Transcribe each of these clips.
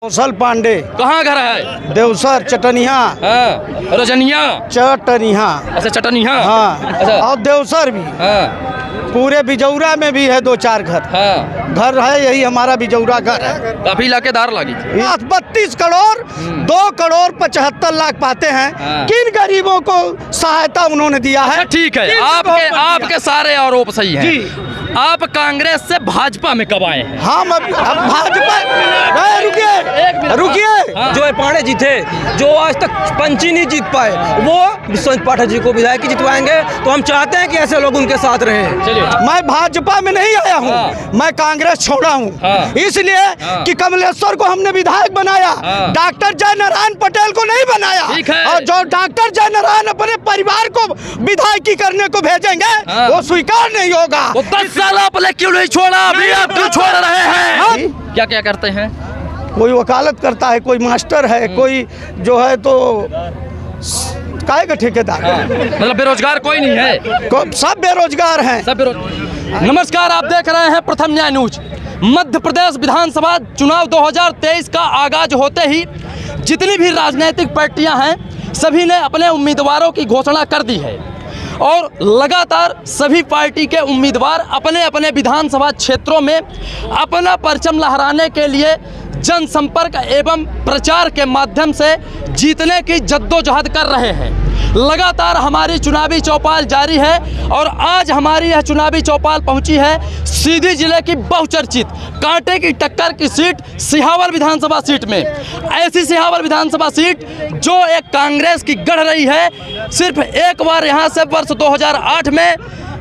कौशल पांडे। कहाँ घर है? देवसर चटनिया। हाँ। रजनिया चटनिया। अच्छा चटनिया। हाँ। अच्छा। और देवसर भी। हाँ। पूरे बिजौरा में भी है 2-4 घर। हाँ। घर है, यही हमारा बिजौरा घर है। काफी इलाकेदार लगी थी। 32 करोड़ 2 करोड़ 75 लाख पाते हैं। हाँ। किन गरीबों को सहायता उन्होंने दिया है? ठीक है, आपके सारे आरोप सही हैं। जी। आप कांग्रेस से भाजपा में कब आए हैं? हम अब भाजपा रुकिए। हाँ। जो है पांडे जी थे, जो आज तक पंची नहीं जीत पाए, वो विश्वनाथ पाठक जी को विधायक जितवाएंगे। तो हम चाहते हैं कि ऐसे लोग उनके साथ रहें। चलिए। मैं भाजपा में नहीं आया हूँ। हाँ। मैं कांग्रेस छोड़ा हूँ। हाँ। इसलिए हाँ। कि कमलेश्वर को हमने विधायक बनाया। हाँ। डॉक्टर जयनारायण पटेल को नहीं बनाया। ठीक है। और जो डॉक्टर जयनारायण अपने परिवार को विधायकी करने को भेजेंगे, हाँ। वो स्वीकार नहीं होगा। वो 10 साल आपने क्यों नहीं छोड़ा? अभी आप क्यों छोड़ रहे हैं? हाँ। क्या क्या करते हैं? कोई वकालत करता है, कोई मास्टर है, कोई जो है तो काहे का ठेकेदार है। मतलब बेरोजगार कोई नहीं है? सब बेरोजगार हैं। सब नमस्कार, आप देख रहे हैं प्रथम न्याय न्यूज। मध्य प्रदेश विधानसभा चुनाव 2023 का आगाज होते ही जितनी भी राजनीतिक पार्टियां हैं, सभी ने अपने उम्मीदवारों की घोषणा कर दी है और लगातार सभी पार्टी के उम्मीदवार अपने अपने विधानसभा क्षेत्रों में अपना परचम लहराने के लिए जनसंपर्क एवं प्रचार के माध्यम से जीतने की जद्दोजहद कर रहे हैं। लगातार हमारी चुनावी चौपाल जारी है और आज हमारी यह चुनावी चौपाल पहुंची है सीधी जिले की बहुचर्चित कांटे की टक्कर की सीट सिहावल विधानसभा सीट में। ऐसी सिहावल विधानसभा सीट जो एक कांग्रेस की गढ़ रही है। सिर्फ एक बार यहां से वर्ष 2008 में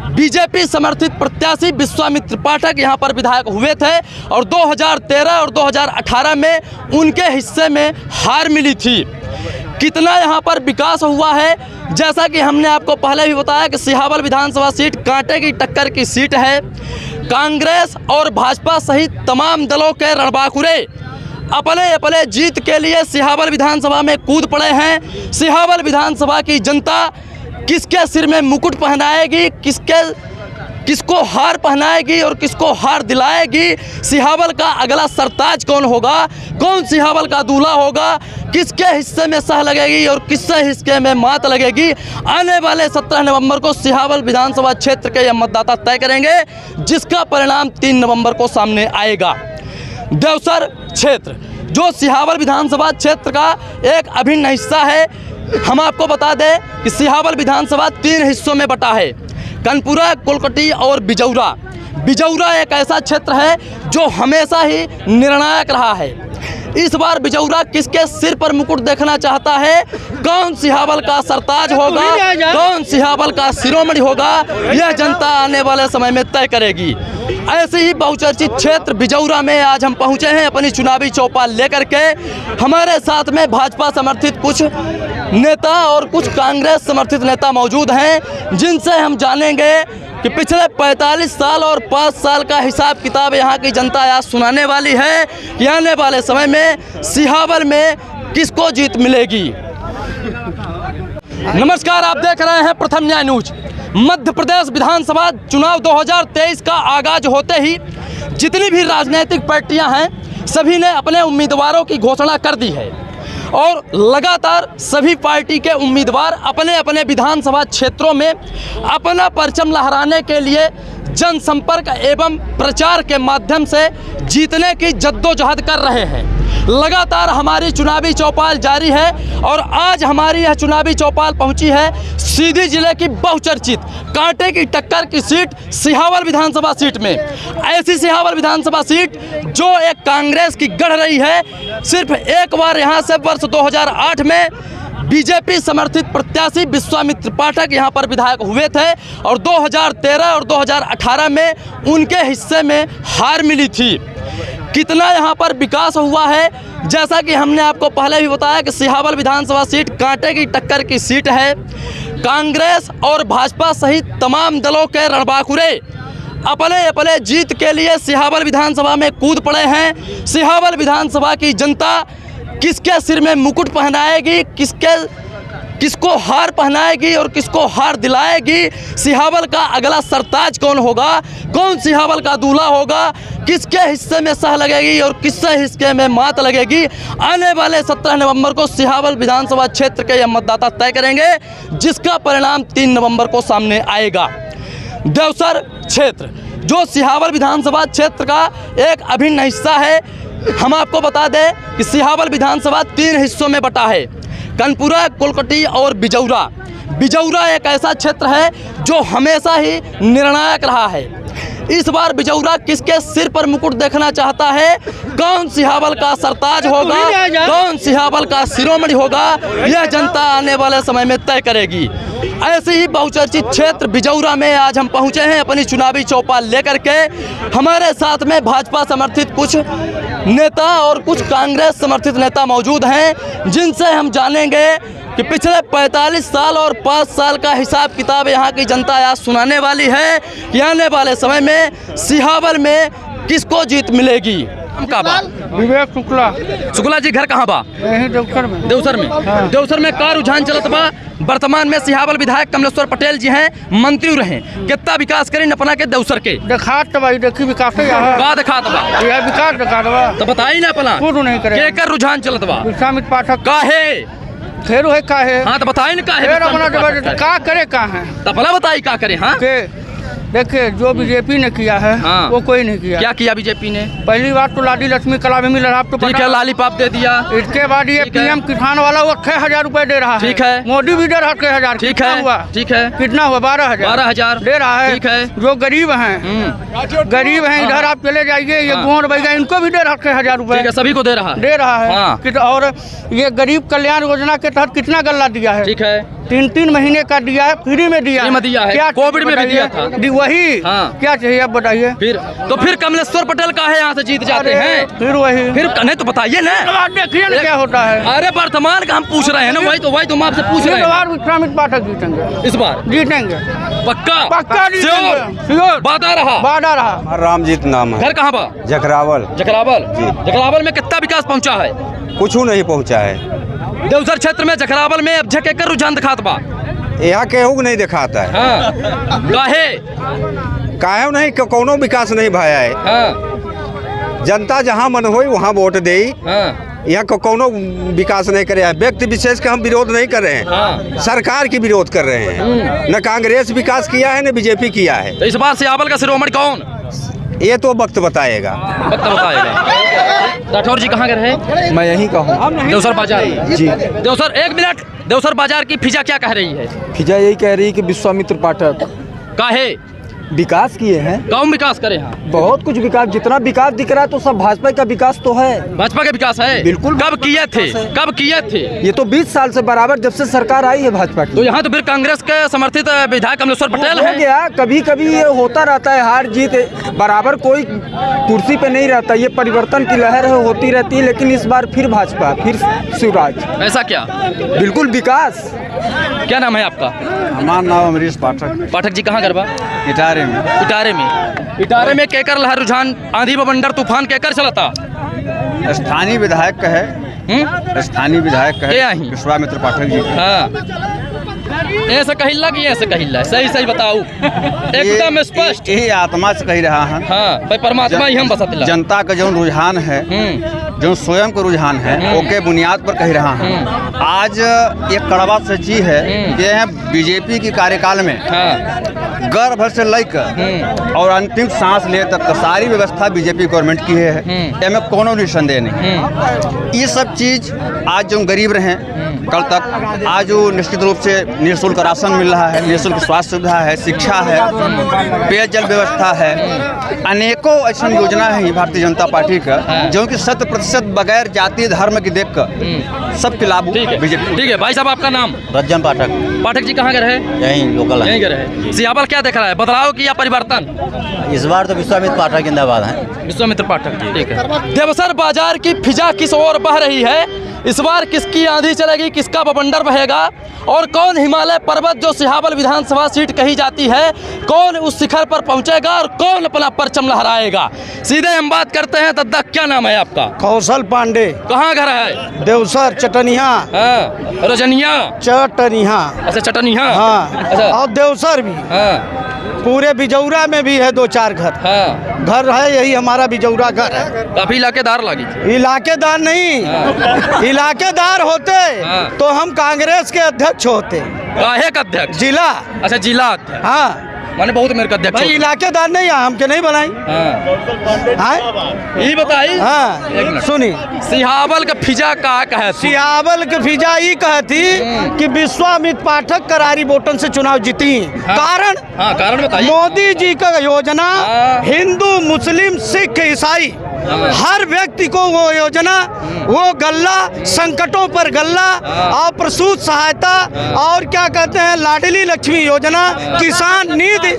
बीजेपी समर्थित प्रत्याशी विश्वामित्र पाठक यहां पर विधायक हुए थे और 2013 और 2018 में उनके हिस्से में हार मिली थी। कितना यहाँ पर विकास हुआ है, जैसा कि हमने आपको पहले भी बताया कि सिहावल विधानसभा सीट कांटे की टक्कर की सीट है। कांग्रेस और भाजपा सहित तमाम दलों के रणबांकुरे अपने अपने जीत के लिए सिहावल विधानसभा में कूद पड़े हैं। सिहावल विधानसभा की जनता किसके सिर में मुकुट पहनाएगी, किसको हार पहनाएगी और किसको हार दिलाएगी, सिहावल का अगला सरताज कौन होगा, कौन सिहावल का दूल्हा होगा, किसके हिस्से में सह लगेगी और किसके हिस्से में मात लगेगी, आने वाले 17 नवंबर को सिहावल विधानसभा क्षेत्र के यह मतदाता तय करेंगे, जिसका परिणाम 3 नवंबर को सामने आएगा। देवसर क्षेत्र जो सिहावल विधानसभा क्षेत्र का एक अभिन्न हिस्सा है। हम आपको बता दें कि सिहावल विधानसभा 3 हिस्सों में बटा है, कनपुरा, कोलकटी और बिजौरा। बिजौरा एक ऐसा क्षेत्र है जो हमेशा ही निर्णायक रहा है। इस बार बिजौरा किसके सिर पर मुकुट देखना चाहता है, कौन सिहावल का सरताज होगा, कौन सिहावल का शिरोमणि होगा, यह जनता आने वाले समय में तय करेगी। ऐसे ही बहुचर्चित क्षेत्र बिजौरा में आज हम पहुंचे हैं अपनी चुनावी चौपाल लेकर के। हमारे साथ में भाजपा समर्थित कुछ नेता और कुछ कांग्रेस समर्थित नेता मौजूद हैं, जिनसे हम जानेंगे कि पिछले 45 साल और 5 साल का हिसाब किताब यहाँ की जनता आज सुनाने वाली है कि आने वाले समय में सिहावल में किसको जीत मिलेगी। नमस्कार, आप देख रहे हैं प्रथम न्याय न्यूज। मध्य प्रदेश विधानसभा चुनाव 2023 का आगाज होते ही जितनी भी राजनीतिक पार्टियां हैं, सभी ने अपने उम्मीदवारों की घोषणा कर दी है और लगातार सभी पार्टी के उम्मीदवार अपने अपने विधानसभा क्षेत्रों में अपना परचम लहराने के लिए जनसंपर्क एवं प्रचार के माध्यम से जीतने की जद्दोजहद कर रहे हैं। लगातार हमारी चुनावी चौपाल जारी है और आज हमारी यह चुनावी चौपाल पहुंची है सीधी जिले की बहुचर्चित कांटे की टक्कर की सीट सिहावल विधानसभा सीट में। ऐसी सिहावल विधानसभा सीट जो एक कांग्रेस की गढ़ रही है। सिर्फ एक बार यहां से वर्ष 2008 में बीजेपी समर्थित प्रत्याशी विश्वामित्र पाठक यहां पर विधायक हुए थे और 2013 और 2018 में उनके हिस्से में हार मिली थी। कितना यहाँ पर विकास हुआ है, जैसा कि हमने आपको पहले भी बताया कि सिहावल विधानसभा सीट कांटे की टक्कर की सीट है। कांग्रेस और भाजपा सहित तमाम दलों के रणबांकुरे अपने अपने जीत के लिए सिहावल विधानसभा में कूद पड़े हैं। सिहावल विधानसभा की जनता किसके सिर में मुकुट पहनाएगी, किसको हार पहनाएगी और किसको हार दिलाएगी, सिहावल का अगला सरताज कौन होगा, कौन सिहावल का दूल्हा होगा, किसके हिस्से में सह लगेगी और किसके हिस्से में मात लगेगी, आने वाले 17 नवंबर को सिहावल विधानसभा क्षेत्र के ये मतदाता तय करेंगे, जिसका परिणाम 3 नवंबर को सामने आएगा। देवसर क्षेत्र जो सिहावल विधानसभा क्षेत्र का एक अभिन्न हिस्सा है, हम आपको बता दें कि सिहावल विधानसभा 3 हिस्सों में बटा है, कनपुरा, कुलकटी और बिजौरा। बिजौरा एक ऐसा क्षेत्र है जो हमेशा ही निर्णायक रहा है। इस बार बिजौरा किसके सिर पर मुकुट देखना चाहता है, कौन सिहावल का सरताज होगा, कौन सिहावल का शिरोमणि होगा, यह जनता आने वाले समय में तय करेगी। ऐसे ही बहुचर्चित क्षेत्र बिजौरा में आज हम पहुंचे हैं अपनी चुनावी चौपाल लेकर के। हमारे साथ में भाजपा समर्थित कुछ नेता और कुछ कांग्रेस समर्थित नेता मौजूद हैं, जिनसे हम जानेंगे कि पिछले 45 साल और 5 साल का हिसाब किताब यहाँ की जनता आज सुनाने वाली है कि आने वाले समय में सिहावल में किसको जीत मिलेगी। का बा विवेक शुक्ला जी घर कहाँ बा? यही देवसर में। देवसर में देवसर में का रुझान चलत बा? वर्तमान में सिहावल विधायक कमलेश्वर पटेल जी हैं, मंत्री रहे, कितना विकास करी अपना के देवसर के? देखात भाई देखी विकास का दिखात बा? यह विकास दिखात बा तो बताई ना अपना खुद नहीं करे केकर रुझान चलत बा? विश्वामित्र पाठक काहे? फेर है का है। हाँ तो बताई ना काहे? फेर अपना का करे का है तो अपना बताई का करे। हाँ के देखिए जो बीजेपी ने किया है हाँ। वो कोई नहीं किया। क्या किया बीजेपी ने? पहली बार तो लाडी लक्ष्मी कलामी लड़ा तो ठीक है, लालीपाप दे दिया। इसके बाद ये ठीक है। पीएम किसान वाला वो 6,000 रुपए दे रहा है। ठीक है। मोदी भी दे रहा है 6,000। ठीक कितना है हुआ? ठीक है कितना हुआ? 12,000 दे रहा है। ठीक है। जो गरीब हैं गरीब हैं इधर आप चले जाइए, ये हाँ। गोंड बैगा इनको भी दे रहा है 6,000 रुपए। ठीक है, सभी को दे रहा है। दे रहा है हाँ। और ये गरीब कल्याण योजना के तहत कितना गल्ला दिया है? ठीक है, 3 महीने का दिया है, फ्री में दिया फ्री में दिया है। क्या कोविड में भी दिया था। वही हाँ। क्या चाहिए आप बताइए? फिर कमलेश्वर पटेल का है यहाँ से जीत जाते हैं। फिर वही फिर नहीं तो बताइए ना, देखिए ना क्या होता है। अरे वर्तमान का हम पूछ रहे हैं ना, वही तो हम आपसे पूछ रहे हैं। विश्वामित्र पाठक जीतेंगे, इस बार जीतेंगे पक्का पक्का जीतेंगे। श्योर। वादा रहा। वादा रहा। रामजीत नाम है। घर कहाँ बा? जखरावल। जखरावल जी। जखरावल में कितना विकास पहुँचा है? कुछ नहीं पहुंचा है। देवसर क्षेत्र में जखरावल में अब झकेकर रुझान दिखात बा? यहाँ केहू नहीं दिखाता है। हाँ काहे? काहे नहीं कोनो विकास नहीं भाया है। हाँ जनता जहाँ मन होई वहाँ वोट दे। हाँ यहाँ को कोनो विकास नहीं करे है। व्यक्ति विशेष का हम विरोध नहीं कर रहे हैं, हाँ। सरकार की विरोध कर रहे हैं। न कांग्रेस विकास किया है न बीजेपी किया है। तो इस बार सिहावल का शिरोमणि कौन? ये तो वक्त बताएगा। वक्त बताएगा। राठौर जी कहाँ गए हैं? मैं यहीं का हूँ। देवसर बाजार जी। देवसर, एक मिनट, देवसर बाजार की फिजा क्या कह रही है? फिजा यही कह रही है कि विश्वामित्र पाठक काहे? विकास किए हैं, कौन विकास करे? हाँ बहुत कुछ विकास, जितना विकास दिख रहा है तो सब भाजपा का विकास तो है। भाजपा का विकास है। बिल्कुल। कब किए थे? कब किए थे? ये तो 20 साल से बराबर जब से सरकार आई है भाजपा की। तो यहाँ तो फिर कांग्रेस के समर्थित विधायक कमलेश्वर पटेल हो हैं। गया, कभी कभी ये होता रहता है, हार जीत बराबर कोई कुर्सी पे नहीं रहता। ये परिवर्तन की लहर है, होती रहती है, लेकिन इस बार फिर भाजपा, फिर शिवराज। ऐसा क्या? बिल्कुल विकास। क्या नाम है आपका? हमारा नाम अमरीश पाठक। पाठक जी कहाँ गरबा? इटारे में। इटारे में केकर लहर रुझान, आंधी बवंडर तूफान केकर चलता? स्थानीय विधायक का है, स्थानीय विधायक का क्या है ही? विश्वामित्र पाठक जी। हाँ ऐसे कहिल्ला कि ऐसे कहिल्ला? सही सही बताओ, एकदम स्पष्ट। यही आत्मा से कह रहा है। हाँ भाई, परमात्मा ही हम बसत ला। जनता का जो रुझान है, जो स्वयं का रुझान है, ओके बुनियाद पर कह रहा है। आज एक कड़वा सच्ची है कि बीजेपी की कार्यकाल में हाँ घर भर से लेकर और अंतिम सांस ले तक का सारी व्यवस्था बीजेपी गवर्नमेंट की है। इसमें कोनो भी संदेह नहीं। ये सब चीज आज जो गरीब रहे कल तक, आज जो निश्चित रूप से निःशुल्क राशन मिल रहा है, निःशुल्क स्वास्थ्य सुविधा है, शिक्षा है, पेयजल व्यवस्था है, अनेकों ऐसी योजना है भारतीय जनता पार्टी का जो कि 100% बगैर जाति धर्म की देख कर सबके लाभ बीजेपी। ठीक है भाई साहब, आपका नाम? रज्जम पाठक। पाठक जी कहाँ गए रहे? यहीं लोकल यहीं गए रहे। सिहावल क्या देख रहा है, बदलाव की या परिवर्तन? इस बार तो विश्वामित्र पाठक जिंदाबाद है। विश्वामित्र पाठक, ठीक है। देवसर बाजार की फिजा किस ओर बह रही है, इस बार किसकी आंधी चलेगी, किसका बवंडर बहेगा और कौन हिमालय पर्वत जो सिहावल विधानसभा सीट कही जाती है, कौन उस शिखर पर पहुंचेगा और कौन अपना परचम लहराएगा। सीधे हम बात करते हैं। दादा क्या नाम है आपका? कौशल पांडे। कहाँ घर है? देवसर चटनिया। हाँ, रजनिया चटनिया। अच्छा, चटनिया। हाँ, अच्छा, और देवसर भी। हाँ पूरे बिजौरा में भी है 2-4 घर। हाँ, घर है, यही हमारा बिजौरा घर है। काफी इलाकेदार लगी थी। इलाकेदार नहीं, इलाकेदार होते हाँ। तो हम कांग्रेस के अध्यक्ष होते। काहे का अध्यक्ष? जिला। अच्छा, जिला अध्यक्ष। हाँ, माने बहुत मेरे का अध्यक्ष भाई होते। इलाकेदार नहीं है, हमके नहीं बनाई। हाँ, ये बताइए। हाँ, एक मिनट। सुनी। सिहावल का फिजा कहा कहे थी? सियावल के फिजा ये कहती कि विश्वामित्र पाठक करारी वोटन से चुनाव जीती। हाँ। कारण? हाँ, कारण बताइए। मोदी जी का योजना हाँ। हिंदू, मुस्लिम, सिख, ईसाई हर व्यक्ति को वो योजना, वो गल्ला, संकटों पर गल्ला और प्रसूत सहायता और क्या कहते हैं लाडली लक्ष्मी योजना, किसान निधि,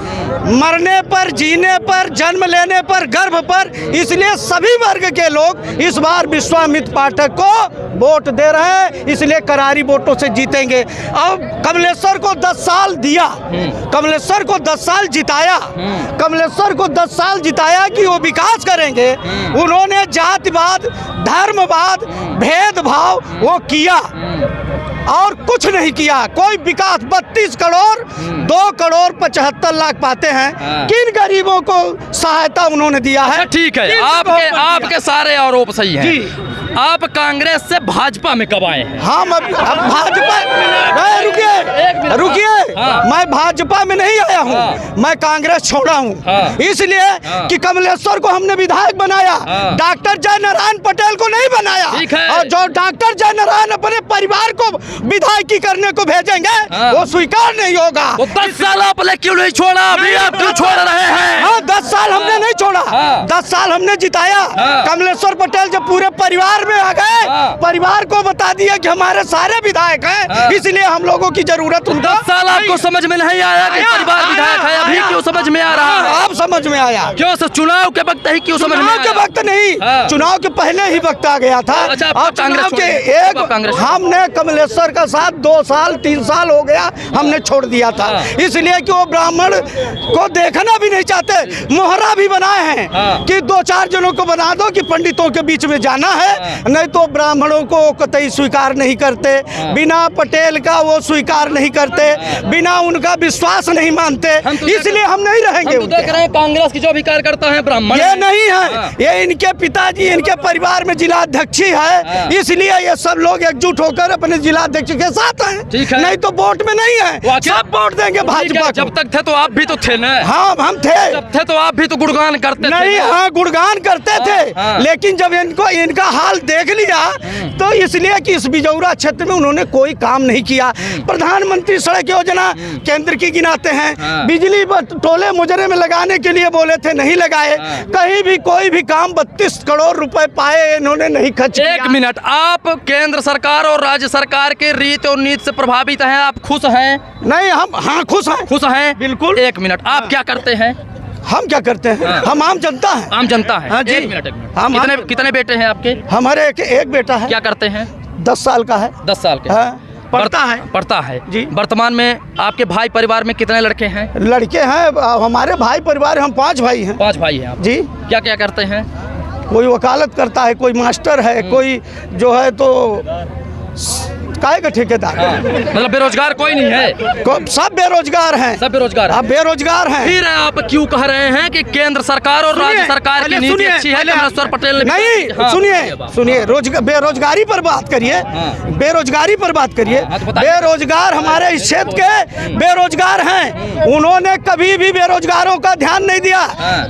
मरने पर, जीने पर, जन्म लेने पर, गर्भ पर, इसलिए सभी वर्ग के लोग इस बार विश्वामित्र पाठक को वोट दे रहे हैं, इसलिए करारी वोटों से जीतेंगे। अब कमलेश्वर को 10 साल दिया, कमलेश्वर को 10 साल जिताया, कमलेश्वर को 10 साल जिताया कि वो विकास करेंगे। उन्होंने जातिवाद, धर्मवाद, भेदभाव वो किया और कुछ नहीं किया। कोई विकास 32 करोड़ 2 करोड़ 75 लाख पाते हैं। किन गरीबों को सहायता उन्होंने दिया है? ठीक है, आपके सारे आरोप सही हैं। आप कांग्रेस से भाजपा में कब आए हैं? हम अब भाजपा, रुकिए, हाँ। मैं भाजपा में नहीं आया हूँ, हाँ। मैं कांग्रेस छोड़ा हूँ। हाँ। इसलिए हाँ। कि कमलेश्वर को हमने विधायक बनाया, हाँ। डॉक्टर जयनारायण पटेल को नहीं बनाया। ठीक है। और जो डॉक्टर जयनारायण अपने परिवार को विधायकी करने को भेजेंगे, हाँ। वो स्वीकार नहीं होगा। वो 10 साल आपने क्यों नहीं छोड़ा? अभी आप क्यों छोड़ रहे हैं? हाँ, 10 साल हमने नहीं छोड़ा, हाँ। 10 साल हमने जिताया। हाँ। कमलेश्वर पटेल जब पूरे परिवार में आ गए, हाँ। परिवार को बता दिया कि हमारे सारे विधायक हैं, हाँ। इसलिए हम लोगों की जरूरत उनको 10 साल आपको समझ में नहीं आया कि परिवार विधायक है? अभी क्यों समझ में आ रहा है? अब समझ में आया। क्यों सर, चुनाव के वक्त ही क्यों समझ में चुनाव के आया? वक्त नहीं, हाँ। चुनाव के पहले ही वक्त आ गया था। अच्छा, आप और कांग्रेस चुनाव के छोड़ दिए। आप कांग्रेस छोड़ हमने कमलेश्वर का साथ 2 साल 3 साल हो गया, हमने छोड़ दिया था। हाँ। इसलिए कि वो ब्राह्मण को देखना भी नहीं चाहते। मोहरा भी बनाए हैं हाँ। कि 2-4 जनों को बना दो कि पंडितों के बीच में जाना है, नहीं तो ब्राह्मणों को कतई स्वीकार नहीं करते। बिना पटेल का वो स्वीकार नहीं करते, बिना उनका विश्वास नहीं मानते, इसलिए हम नहीं रहेंगे। हम तो देख रहे हैं कांग्रेस की जो भी कार्यकर्ता है ब्राह्मण ये नहीं है, हाँ। ये इनके पिताजी, इनके परिवार में जिलाध्यक्ष ही हाँ। है, इसलिए ये सब लोग एकजुट होकर अपने जिलाध्यक्ष के साथ हैं। ठीक है। नहीं तो वोट में नहीं है, सब वोट देंगे भाजपा को। जब तक थे तो आप भी तो थे ना? हाँ, हम थे। जब थे तो आप भी तो गुणगान करते थे नहीं, ना? हाँ, गुणगान करते थे, हाँ। लेकिन जब इनका हाल देख लिया तो इसलिए कि इस बिजौरा क्षेत्र में उन्होंने कोई काम नहीं किया। प्रधानमंत्री सड़क योजना केंद्र की गिनाते हैं, हाँ। बिजली टोले मुजरे में लगाने के लिए बोले थे, नहीं लगाए। हाँ। कहीं भी कोई भी काम 32 करोड़ रुपए पाए, इन्होंने नहीं खर्च किया। एक मिनट, आप केंद्र सरकार और राज्य सरकार के रीत और नीति से प्रभावित हैं, आप खुश हैं? नहीं, हम हाँ खुश हैं। खुश हैं बिल्कुल। एक मिनट, आप क्या करते हैं? हम क्या करते हैं? हाँ। हम आम जनता हैं। आम जनता है। हाँ जी। एक मिनट। हम कितने बेटे हैं आपके? हमारे एक बेटा है। क्या करते हैं? 10 साल का है। 10 साल के। हाँ, पढ़ता है जी। जी। वर्तमान में आपके भाई परिवार में कितने लड़के हैं? लड़के हैं हमारे भाई परिवार, हम 5 भाई हैं। 5 भाई हैं आप। जी। क्या क्या करते हैं? कोई वकालत करता है, कोई मास्टर है, कोई जो है तो काय का ठेकेदार। मतलब बेरोजगार कोई नहीं है? सब बेरोजगार हैं। सब बेरोजगार हैं। आप बेरोजगार हैं। फिर आप क्यों कह रहे हैं कि केंद्र सरकार और राज्य सरकार की नीति अच्छी है? कमलेश्वर पटेल ने नहीं, हाँ। सुनिए, बेरोजगारी पर बात करिए। बेरोजगारी पर बात करिए। बेरोजगार हमारे इस क्षेत्र के बेरोजगार हैं, उन्होंने कभी भी बेरोजगारों का ध्यान नहीं दिया।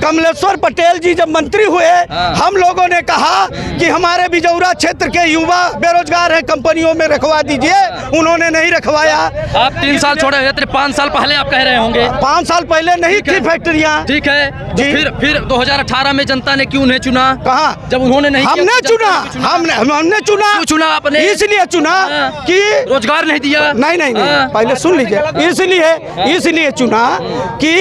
कमलेश्वर पटेल जी जब मंत्री हुए, हम लोगों ने कहा कि हमारे बिजौरा क्षेत्र के युवा बेरोजगार हैं, कंपनियों में रखवा दीजिए, उन्होंने नहीं रखवाया। आप 3 साल छोड़े हुए थे, 5 साल पहले आप कह रहे होंगे। 5 साल पहले नहीं थी फैक्ट्रियाँ। ठीक है जी। फिर 2018 में जनता ने क्यों नहीं चुना? कहाँ? जब उन्होंने नहीं किया, हमने तो चुना, जनता ने हमने चुना। क्यों चुना आपने? इसलिए चुना कि रोजगार नहीं दिया। नहीं, हाँ। पहले सुन लीजिए। इसलिए चुना कि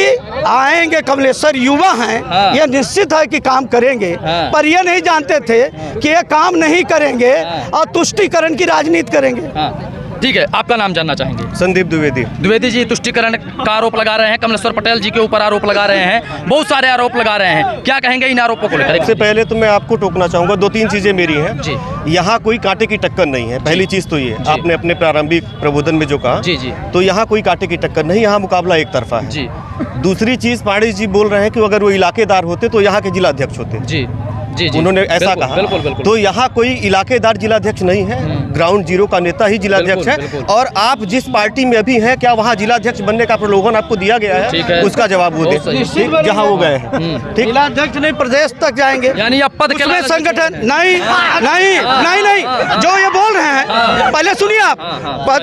आएंगे कमलेश्वर युवा हैं, हाँ। ये निश्चित है कि काम करेंगे, हाँ। पर ये नहीं जानते थे कि ये काम नहीं करेंगे और तुष्टीकरण की राजनीति करेंगे। हाँ ठीक है, आपका नाम जानना चाहेंगे? संदीप द्विवेदी। द्विवेदी जी तुष्टीकरण का आरोप लगा रहे हैं, कमलेश्वर पटेल जी के ऊपर आरोप लगा रहे हैं, बहुत सारे आरोप लगा रहे हैं, क्या कहेंगे इन आरोपों को लेकर? सबसे पहले तो मैं आपको टोकना चाहूँगा, 2-3 चीज़ें मेरी हैं जी। यहाँ कोई कांटे की टक्कर नहीं है, पहली चीज़ तो ये आपने अपने प्रारंभिक प्रबोधन में जो कहा जी जी तो यहाँ कोई कांटे की टक्कर नहीं, यहाँ मुकाबला एक तरफा है। जी दूसरी चीज़ पांडे जी बोल रहे हैं कि अगर वो इलाकेदार होते तो यहाँ के जिलाध्यक्ष होते, जी जी जी उन्होंने ऐसा बिल्कुल, कहा। बिल्कुल बिल्कुल। तो यहाँ कोई इलाकेदार जिलाध्यक्ष नहीं है, ग्राउंड जीरो का नेता ही जिलाध्यक्ष है। बिल्कुल। और आप जिस पार्टी में अभी हैं, क्या वहाँ जिलाध्यक्ष बनने का प्रलोभन आपको दिया गया ठीक है? है। उसका जवाब वो बहुत दे, सही। ठीक, जहाँ वो गए हैं। ठीक, जिलाध्यक्ष नहीं, प्रदेश तक जाएंगे, यानी अब पद के उसमें लालच संगठन में- नहीं नहीं नहीं नहीं जो ये बोल रहे हैं, पहले सुनिए आप,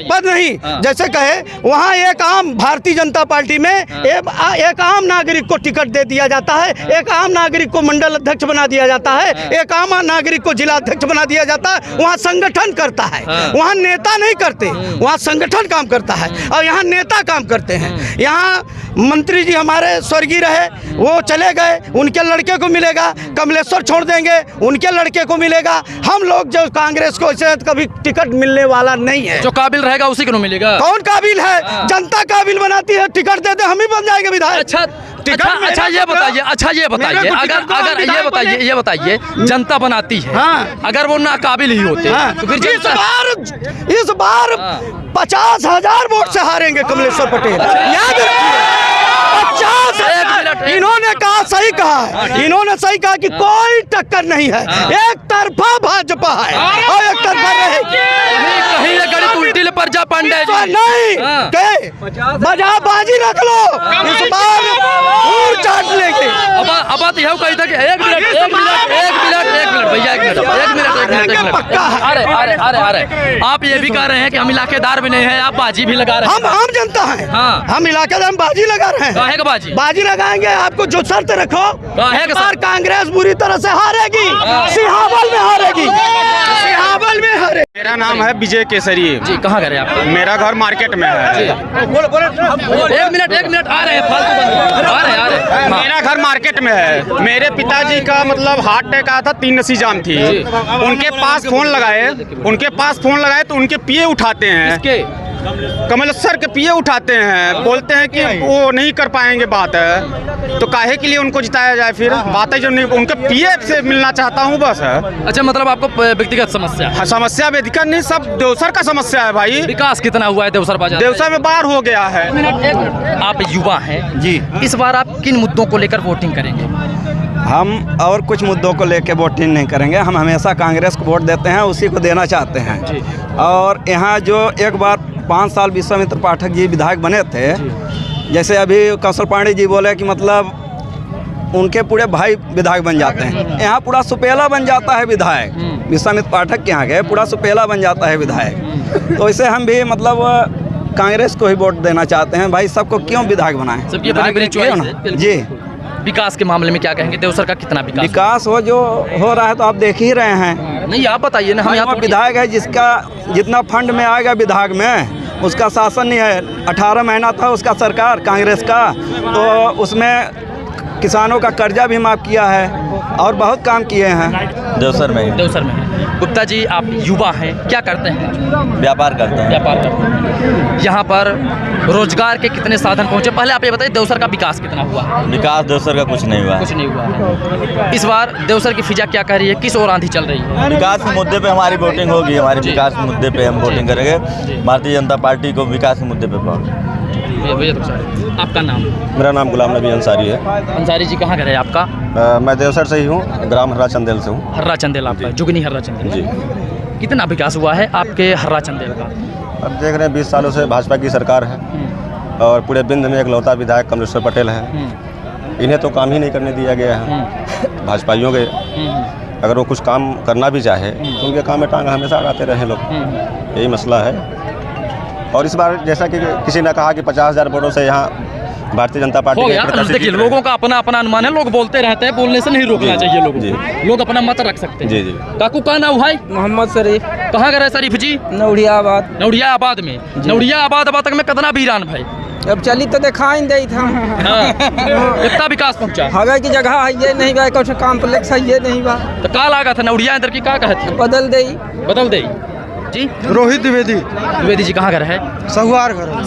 पद नहीं, जैसे कहे वहाँ एक आम भारतीय जनता पार्टी में एक आम नागरिक को टिकट दे दिया जाता है, एक आम नागरिक को मंडल अध्यक्ष बना दिया जाता है, एक आम नागरिक को जिला अध्यक्ष बना दिया जाता है। वहाँ संगठन करता है, वहाँ नेता नहीं करते, वहाँ संगठन काम करता है और यहाँ नेता काम करते हैं। यहाँ मंत्री जी हमारे स्वर्गीय रहे, वो चले गए, उनके लड़के को मिलेगा, कमलेश्वर छोड़ देंगे, उनके लड़के को मिलेगा। हम लोग जो कांग्रेस को इसे कभी टिकट मिलने वाला नहीं है। जो काबिल रहेगा उसी को मिलेगा। कौन काबिल है? जनता काबिल बनाती है, टिकट देते हम ही बन जाएंगे विधायक। अच्छा अच्छा ये बताइए, ये बताइए जनता बनाती है, हाँ। अगर वो नाकाबिल ही होते हाँ। तो फिर इस बार 50,000 वोट से हारेंगे कमलेश्वर पटेल, याद रखिए। 50,000। इन्होंने कहा, सही कहा है, इन्होंने सही कहा कि कोई टक्कर नहीं है, एक तरफा भाजपा है और एक तरफा रहेगी। कहीं ये गणित उल्टी ले पर जा पांडे जी नहीं हाँ। बजा बाजी रख लो, इस बार और चाट लेंगे। अब बात यह कही था कि एक मिनट भैया, एक मिनट पक्का है। अरे आप ये भी कह रहे हैं कि हम इलाकेदार भी नहीं है, आप बाजी भी लगा रहे हैं। हम आम जनता हैं, हाँ। हम इलाकेदार, हम बाजी लगा रहे हैं। काहे का बाजी? बाजी लगाएंगे, आपको जो शर्त रखो। काहे का इस बार शर्त? कांग्रेस बुरी तरह से हारेगी, सिंहावल में हारेगी, सिंहावल में हारेगी। मेरा नाम है विजय केसरी। जी कहाँ गए आप? मेरा घर मार्केट में है। एक मिनट आ रहे हैं, फालतू बंद आ रहे हैं। हाँ। मेरा घर मार्केट में है। मेरे पिताजी का मतलब हार्ट अटैक आया था, 3 नसी जाम थी। उनके पास फोन लगाए तो उनके पिए उठाते हैं, किसके? कमलेश्वर के पिए उठाते हैं, बोलते हैं कि वो नहीं कर पाएंगे बात है, तो काहे के लिए उनको जिताया जाए? फिर बात है जो नहीं, उनके पिए से मिलना चाहता हूँ बस है। अच्छा मतलब आपको व्यक्तिगत समस्या है? हाँ, समस्या व्यक्तिगत नहीं, सब देवसर का समस्या है भाई। विकास कितना हुआ है देवसर बाजार? देवसर में बाढ़ हो गया है। आप युवा हैं जी, इस बार आप किन मुद्दों को लेकर वोटिंग करेंगे? हम और कुछ मुद्दों को लेकर वोटिंग नहीं करेंगे, हम हमेशा कांग्रेस को वोट देते हैं, उसी को देना चाहते हैं। और यहाँ जो एक बार 5 साल विश्वामित्र पाठक जी विधायक बने थे, जैसे अभी कौशल पांडे जी बोले कि मतलब उनके पूरे भाई विधायक बन जाते हैं, यहाँ पूरा सुपेला बन जाता है विधायक। विश्वामित्र पाठक के यहाँ गए, पूरा सुपेला बन जाता है विधायक। तो इसे हम भी मतलब कांग्रेस को ही वोट देना चाहते हैं भाई, सबको क्यों विधायक बनाएं? सबकी अपनी चॉइस है। जी। विकास के मामले में क्या कहेंगे? देवसर का कितना विकास जो हो रहा है तो आप देख ही रहे हैं। नहीं आप बताइए ना, हम यहाँ विधायक है जिसका जितना फंड में आएगा विधायक में, उसका शासन नहीं है। 18 महीना था उसका सरकार कांग्रेस का, तो उसमें किसानों का कर्जा भी माफ़ किया है और बहुत काम किए हैं देवसर में। देवसर में गुप्ता जी आप युवा हैं, क्या करते हैं? व्यापार करते हैं। व्यापार करते हैं। यहाँ पर रोजगार के कितने साधन पहुँचे? पहले आप ये बताइए देवसर का विकास कितना हुआ? विकास देवसर का कुछ नहीं हुआ। कुछ नहीं हुआ। इस बार देवसर की फिजा क्या कह रही है, किस ओर आंधी चल रही है? विकास के मुद्दे पे हमारी वोटिंग होगी, हमारे विकास के मुद्दे पे हम वोटिंग करेंगे। भारतीय जनता पार्टी को विकास के मुद्दे पे। आपका नाम? मेरा नाम गुलाम नबी अंसारी है। अंसारी जी कहाँ गए आपका? मैं देवसर से ही हूँ, ग्राम हर्रा चंदेल से हूँ। हर्रा चंदेल आपका, जुगनी हर्रा चंदेल जी। कितना विकास हुआ है आपके हर्रा चंदेल का? अब देख रहे हैं 20 सालों से भाजपा की सरकार है और पूरे बिंद में एकलौता विधायक कमलेश्वर पटेल है। इन्हें तो काम ही नहीं करने दिया गया है भाजपाइयों के। अगर वो कुछ काम करना भी चाहे तो उनके काम में टांग हमेशा अड़ाते रहे लोग, यही मसला है। और इस बार जैसा कि किसी ने कहा कि 50,000 वोटों से यहाँ भारतीय जनता पार्टी के देखिए लोगों का अपना अपना अनुमान है, लोग बोलते रहते हैं, बोलने से नहीं रोकना चाहिए लोगों को, लोग अपना मत रख सकते हैं। जी जी। काकू का नाम भाई? मोहम्मद शरीफ। कहाँ गए शरीफ जी? नौड़ियाबाद। नौड़ियाबाद में। नौड़ियाबाद तक में कितना वीरान भाई? अब चली तो दिखाई दे था कितना विकास पहुंचा हवा की जगह है ये नहीं बा कुछ कॉम्प्लेक्स है ये नहीं बा तो का लागत है नौड़िया इधर की का कहती बदल दे बदल दे जी। रोहित द्विवेदी द्विवेदी जी कहाँ घर है? सहुआर घर।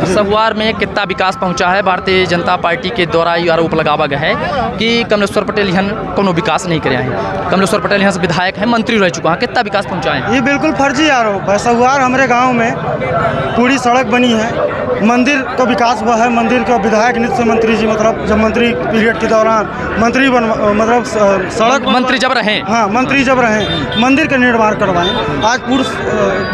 सहुआर में कितना विकास पहुंचा है? भारतीय जनता पार्टी के द्वारा ये आरोप लगावा गया है कि कमलेश्वर पटेल यहाँ कोनो विकास नहीं करे हैं। कमलेश्वर पटेल यहाँ से विधायक है, मंत्री रह चुका है, कितना विकास पहुंचा है? ये बिल्कुल फर्जी आरोप है। सहुआर हमारे गांव में पूरी सड़क बनी है, मंदिर का विकास हुआ है, मंदिर का विधायक नित्य मंत्री जी मतलब जब मंत्री पीरियड के दौरान मंत्री मतलब सड़क मंत्री जब रहे, हाँ मंत्री जब रहे मंदिर का निर्माण करवाएं। आज पूर्ण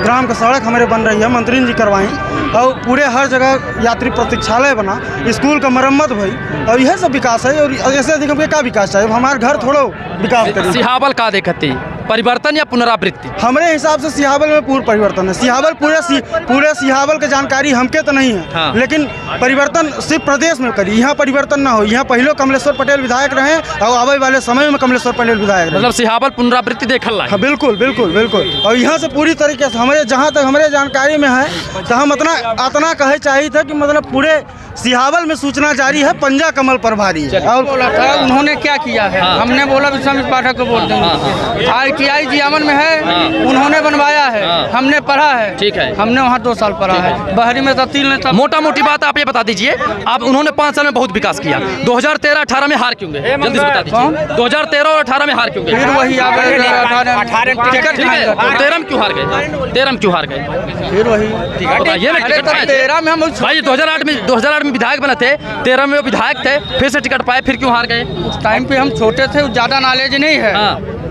ग्राम का सड़क हमारे बन रही है, मंत्री जी करवाएं और पूरे हर जगह यात्री प्रतीक्षालय बना, स्कूल का मरम्मत हुई और यह सब विकास है। और ऐसे अधिक हमको क्या विकास चाहिए? हमारे घर थोड़ो विकास करें। सिहावल का देखते परिवर्तन या पुनरावृत्ति? हमारे हिसाब से सिहावल में पूर्ण परिवर्तन है। सिहावल पूरे सिहावल की जानकारी हमके तो नहीं है, हाँ। लेकिन परिवर्तन सिर्फ प्रदेश में करी, यहाँ परिवर्तन ना हो। यहाँ पहले कमलेश्वर पटेल विधायक रहे और आने वाले समय में कमलेश्वर पटेल विधायक रहे। मतलब सिहावल पुनरावृत्ति देखल हाँ बिल्कुल बिल्कुल बिल्कुल। और यहाँ से पूरी तरीके से हमारे जहाँ तक हमारे जानकारी में है तो हम इतना कहे चाहिए था कि मतलब पूरे सिहावल में सूचना जारी है, पंजा कमल पर भारी है। और बोला था उन्होंने क्या किया है, हमने बोला विश्वामित्र पाठक को बोल देंगे। ITI जियामन में है, उन्होंने बनवाया है, हमने पढ़ा है, ठीक है, हमने वहाँ 2 साल पढ़ा है। बहरी में तब्दील ने था। मोटा मोटी बात आप ये बता दीजिए, आप उन्होंने 5 साल में बहुत विकास किया, 2013-18 में हार क्यों गए? जल्दी से बता दीजिए, 2013 और 18 में हार क्यों गए? फिर वही आ गए 13 में क्यों हार गए? 13 में क्यों हार गए? फिर वही बताइए ना। 13 में हम भाई 2008 में विधायक बने थे, 13 में विधायक थे, फिर से टिकट पाए, फिर क्यों हार गए? उस टाइम पे हम छोटे थे, ज़्यादा नॉलेज नहीं है।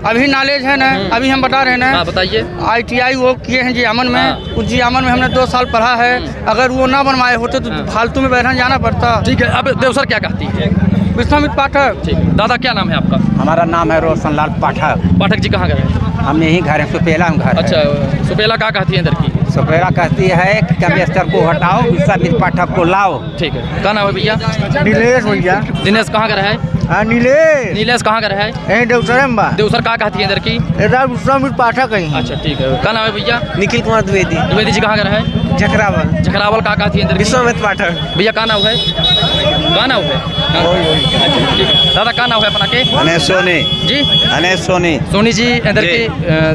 अभी नॉलेज है ना, अभी हम बता रहे हैं ना। बताइए। ITI वो किए हैं जियामन में, उस जियामन में हमने 2 साल पढ़ा है। अगर वो ना बनवाए होते तो फालतू में बैठन जाना पड़ता। ठीक है, अब देवसर क्या कहती है? विश्वामित्र पाठक। ठीक, दादा क्या नाम है आपका? हमारा नाम है रोशनलाल पाठक। पाठक जी कहाँ गए? हम यहीं घर हैं, सुपेला में घर है। अच्छा, सुपेला क्या कहती है इधर की? सुपेला कहती है कि कमलेश्वर को हटाओ, विश्वामित्र पाठक को लाओ। ठीक है, क्या नाम है भैया? नीलेश भैया। दिनेश कहाँ घर है? नीलेश कहाँ घर है? देवसर क्या कहती है इधर की? विश्वामित्र पाठक है। अच्छा ठीक है, क्या नाम है भैया? निखिल कुमार द्विवेदी। द्विवेदी जी कहाँ घर है? झकरावल क्या कहती है इधर की? विश्वामित्र पाठक। भैया क्या नाम है? क्या नाम है? अच्छा ठीक है, दादा क्या नाम है अपना के? अनेश सोनी जी। अनेश सोनी सोनी जी इधर की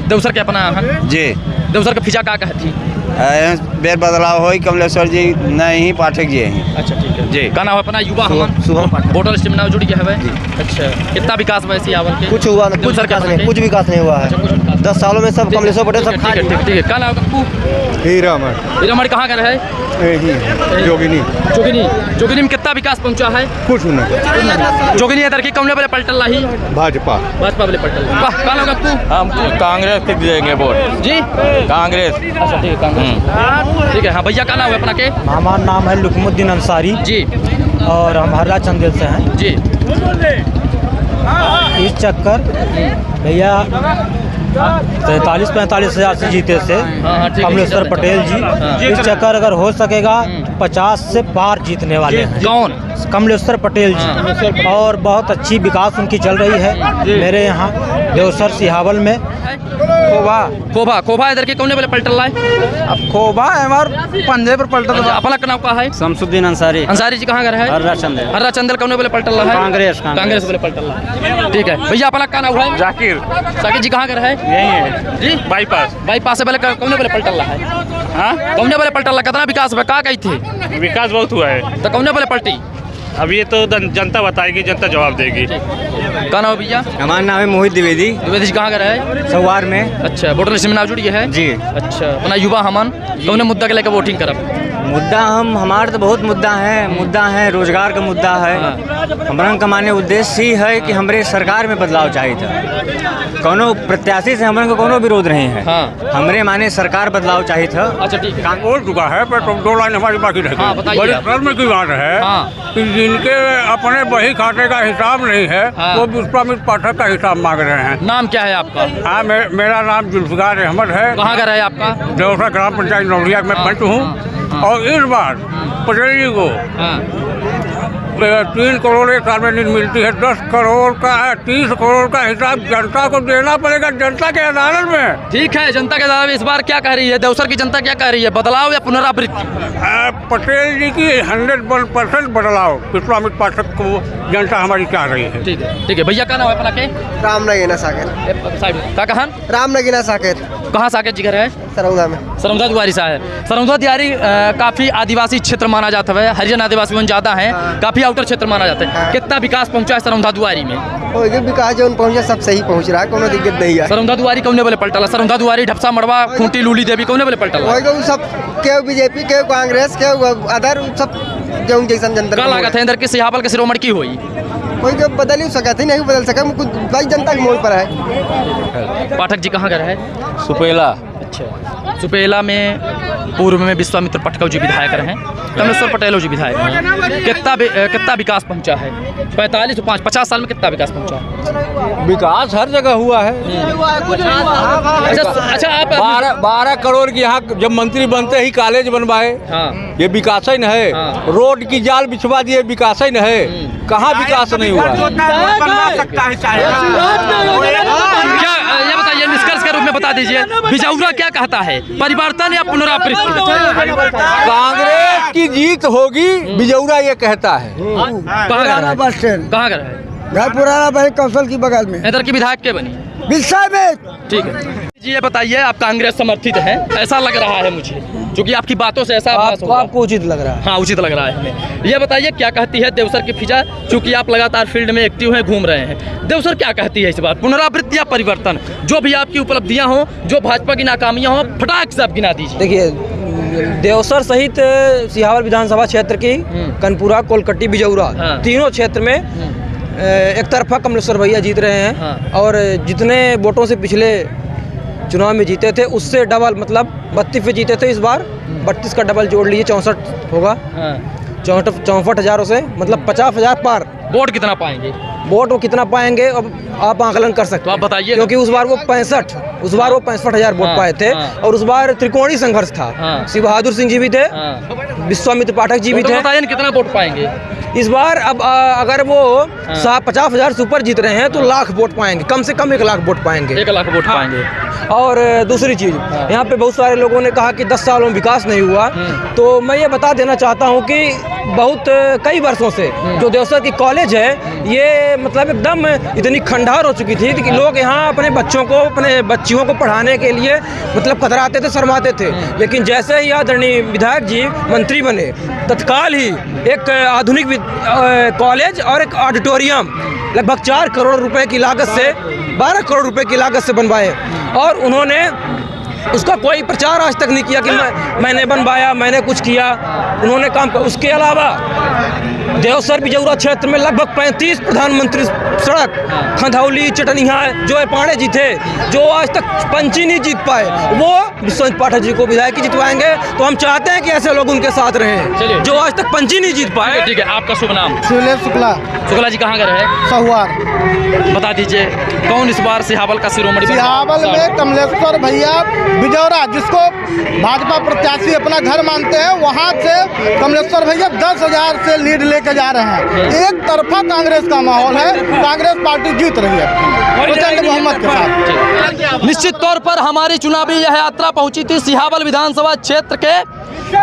देवसर के अपना जी। देवसर का फिजा क्या कहती? बेर बदलाव हो कमलेश्वर जी नहीं पाठक जी हैं। अच्छा ठीक है जी। क्या नाम है अपना? युवा शुभम पाठक। वोटर लिस्ट में नाम जुड़ गया है। अच्छा, कितना विकास हुआ सिहावल के? कुछ हुआ नहीं, कुछ विकास नहीं हुआ है। 10 सालों में सब कमलेश्वर पटेल सब ठीक है ठीक है। क्या नाम है? हीरामढ़ी कहाँ घर है? जोगिनी में कितना विकास पहुंचा है? कुछ नहीं। जोगिनी इधर की कमले वाले पलटल रही भाजपा वाले पलटल। क्या नाम आपको? हम कांग्रेस के देंगे वोट जी, कांग्रेस। अच्छा ठीक है, कांग्रेस। ठीक है, हाँ भैया क्या नाम है अपना के? हमारा नाम है लुकमुद्दीन अंसारी जी। और हम हर्रा चंदेल से हैं जी। इस चक्कर भैया 43-45 हज़ार से जीते थे कमलेश्वर पटेल जी। इस चक्कर अगर हो सकेगा 50 से पार जीतने वाले हैं। कौन? कमलेश्वर पटेल जी। और बहुत अच्छी विकास उनकी चल रही है मेरे यहाँ देवसर सिहावल में। खोबा इधर के कौन वाले पलटल है? अब खोबा हमारे पंजे पर पलटल। अपना नाम का है? शमसुद्दीन अंसारी जी कहाँ घर है? हर्रा चंदल कौन वाले पलटल है? कांग्रेस वाले पलटल है। ठीक है भैया, अपना क्या नाम है? जाकिर जी कहाँ घर है? यही है जी, बाईपास से पहले कौन वाले पलटल है? हाँ, कौन वाले पलटल? कितना विकास हुआ? कही थी विकास बहुत हुआ है। तो कौन वाले पलटी? अब ये तो जनता बताएगी, जनता जवाब देगी। क्या नाम है भैया? हमारा नाम है मोहित द्विवेदी जी कहाँ घर है? सहुआर में। अच्छा, वोटर लिस्ट में नाम जुड़ी है जी। अच्छा, अपना युवा हमन कौन मुद्दा के लेकर वोटिंग करब? मुद्दा हमारे तो बहुत मुद्दा है, रोजगार का मुद्दा है। हमारा कमाने उद्देश्य ही है कि हमारे सरकार में बदलाव चाहिए था। कोनो प्रत्याशी से हमारे को कोनो विरोध नहीं है। हमरे माने सरकार बदलाव चाहिए था। अच्छा ठीक है, हो चुका है पर 2 लाइन हमारी बाकी रह हाँ, बताइए बड़ी आप। शर्म की बात है कि जिनके अपने बही खाते का हिसाब नहीं है वो विश्वामित्र पाठक का हिसाब मांग रहे हैं। नाम क्या है आपका? हाँ, मेरा नाम जुल्फिकार अहमद है। कहाँ घर है आपका? देवसर ग्राम पंचायत नौलिया में पंच हूँ। और इस बार पटेल जी को 3 करोड़ एक साल में नींद मिलती है, 10 करोड़ का है, 30 करोड़ का हिसाब जनता को देना पड़ेगा, जनता के अदालत में। ठीक है, जनता के अदालत में इस बार क्या कह रही है? देवसर की जनता क्या कह रही है? बदलाव या पुनरावृत्ति? पटेल जी की 101% बदलाव, विश्वामित्र पाठक को जनता हमारी चाह रही है। ठीक है, ठीक है भैया, क्या नाम है अपना? के राम नगीना साकेत। साहब का कहां? राम नगीना साकेत। कहाँ साकेत जी घर है? सरौदा में। सरौदा दुआरी सा है। सरौदा दुआरी काफ़ी आदिवासी क्षेत्र माना जाता है, हरिजन आदिवासी में ज़्यादा है, काफ़ी आउटर क्षेत्र माना जाता है। कितना विकास पहुंचा है सरौदा दुआरी में? विकास जो पहुंचा सब सही पहुंच रहा है, कोनो दिक्कत नहीं है। सरौदा दुआरी कौने बोले पलटला? सरौदा दुआरी, ढपसा, मड़वा, खूंटी, लूली देवी कौने बोले पलटला? सब के बीजेपी के कांग्रेस के अदर सब जो जैसन जनता का लागत है अंदर के सिहावल के सिरोमणि की हुई? कोई के बदल ही सका थी, नहीं बदल सका, कुछ भाई जनता के मोड़ पर है। पाठक जी कहाँ घर है? सुपेला। अच्छा, सुपेला में पूर्व में विश्वामित्र पाठक जी विधायक रहे, कमलेश्वर पटेल जी विधायक हैं। कितना विकास पहुंचा है 50 साल में? कितना विकास पहुंचा है? विकास हर जगह हुआ है। अच्छा, आप 12 करोड़ की यहाँ जब मंत्री बनते ही कॉलेज बनवाए, ये विकास ही न है। रोड की जाल बिछवा दिए, विकास ही न है। कहाँ विकास नहीं हुआ? क्या ये बताइए, निष्कर्ष के रूप में बता दीजिए, बिजौरा क्या कहता है, परिवर्तन या पुनरावृत्ति? कांग्रेस की जीत होगी, बिजौरा ये कहता है। कहाँ बस स्टैंड कहाँ घर है? घर पुराना भाई कौशल की बगल में, इधर की विधायक के बनी? विषय में। ठीक है जी, ये बताइए, आप कांग्रेस समर्थित हैं ऐसा लग रहा है मुझे, क्योंकि आपकी बातों से ऐसा आपको उचित लग रहा है? हाँ, उचित लग रहा है हमें। ये बताइए, क्या कहती है देवसर की फिजा, चूंकि आप लगातार फील्ड में एक्टिव हैं, घूम रहे हैं, देवसर क्या कहती है इस बार, पुनरावृत्ति या परिवर्तन? जो भी आपकी उपलब्धियां हों, जो भाजपा की नाकामियां हों, फटाक से आप गिना दीजिए। देखिए, देवसर सहित सिहावल विधानसभा क्षेत्र की कनपुरा, कोलकट्टी, बिजौरा, तीनों क्षेत्र में एक तरफा कमलेश्वर भैया जीत रहे हैं। और जितने वोटों से पिछले चुनाव में जीते थे उससे डबल, मतलब 32 पे जीते थे, इस बार 32 का डबल जोड़ लीजिए, 64 होगा। 64,000 से मतलब 50,000 पार। वोट कितना पाएंगे? वोट वो कितना पाएंगे अब आप आकलन कर सकते हो, आप बताइए। क्योंकि उस बार वो 65,000 वोट पाए थे। और उस बार त्रिकोणीय संघर्ष था। शिव बहादुर सिंह जी भी थे, विश्वामित्र पाठक जी भी थे। बताइए कितना वोट पाएंगे इस बार? अब अगर वो 50,000 से ऊपर जीत रहे हैं तो लाख वोट पाएंगे, कम से कम 1 लाख वोट पाएंगे। 1 लाख वोट पाएंगे। और दूसरी चीज़, यहाँ पे बहुत सारे लोगों ने कहा कि 10 सालों में विकास नहीं हुआ, तो मैं ये बता देना चाहता हूँ कि कई वर्षों से जो देवसर की कॉलेज है, ये मतलब एकदम इतनी खंडार हो चुकी थी कि लोग यहाँ अपने बच्चों को, अपने बच्चियों को पढ़ाने के लिए मतलब कतराते थे, शर्माते थे। लेकिन जैसे ही आदरणीय विधायक जी मंत्री बने, तत्काल ही एक आधुनिक कॉलेज और एक ऑडिटोरियम लगभग 4 करोड़ रुपए की लागत से, 12 करोड़ रुपए की लागत से बनवाए। और उन्होंने उसका कोई प्रचार आज तक नहीं किया कि मैंने बनवाया, मैंने कुछ किया। उन्होंने काम कर। उसके अलावा देवसर बिजौरा क्षेत्र में लगभग 35 प्रधानमंत्री सड़क, खंधौली, चटनिया, जो पांडे जी थे, जो आज तक पंची नहीं जीत पाए, वो विश्वामित्र पाठक जी को विधायक जितवाएंगे। तो हम चाहते हैं कि ऐसे लोग उनके साथ रहें जो आज तक पंची नहीं जीत पाए। ठीक है, आपका शुभ नाम? शुक्ला। शुक्ला जी कहाँ घर है? सहुआर। बता दीजिए, कौन इस बार सिहावल का शिरोमणि? सिहावल में कमलेश्वर भैया बिजौरा, जिसको भाजपा प्रत्याशी अपना घर मानते हैं, वहाँ से कमलेश्वर भैया 10,000 से लीड लेके जा रहे हैं। एक तरफा कांग्रेस का माहौल है, कांग्रेस पार्टी जीत रही है प्रचंड बहुमत के साथ। निश्चित तौर पर हमारी चुनावी यह यात्रा पहुंची थी सिहावल विधानसभा क्षेत्र के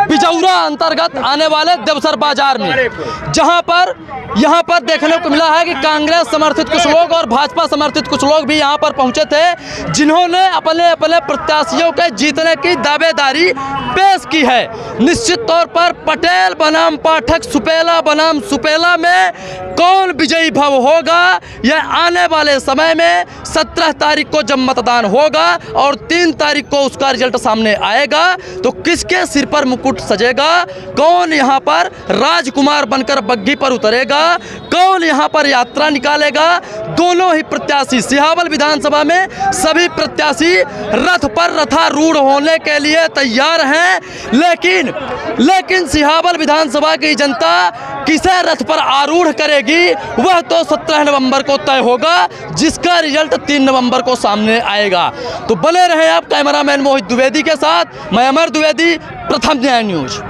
बिजौरा अंतर्गत आने वाले देवसर बाजार में, जहां पर यहाँ पर देखने को मिला है कि कांग्रेस समर्थित कुछ लोग और भाजपा समर्थित कुछ लोग भी यहाँ पर पहुंचे थे, जिन्होंने अपने अपने प्रत्याशियों के जीतने की दावेदारी पेश की है। निश्चित तौर पर पटेल बनाम पाठक, सुपेला बनाम सुपेला में कौन विजयी भव होगा, यह आने वाले समय में 17 तारीख को जब मतदान होगा और 3 तारीख को उसका रिजल्ट सामने आएगा, तो किसके सिर पर मुकुट सजेगा, कौन यहाँ पर राजकुमार बनकर बग्घी पर उतरेगा, कौन यहाँ पर यात्रा निकालेगा, दोनों ही प्रत्याशी सिहावल विधानसभा में सभी प्रत्याशी रथ पर रथारूढ़ होने के लिए तैयार हैं। लेकिन सिहावल विधानसभा की जनता किसे रथ पर आरूढ़ करेगी, वह तो 17 नवंबर को तय होगा, जिसका रिजल्ट 3 नवंबर को सामने आएगा। तो बने रहें आप कैमरामैन मोहित द्विवेदी के साथ, मैं अमर द्विवेदी, प्रथम न्याय न्यूज।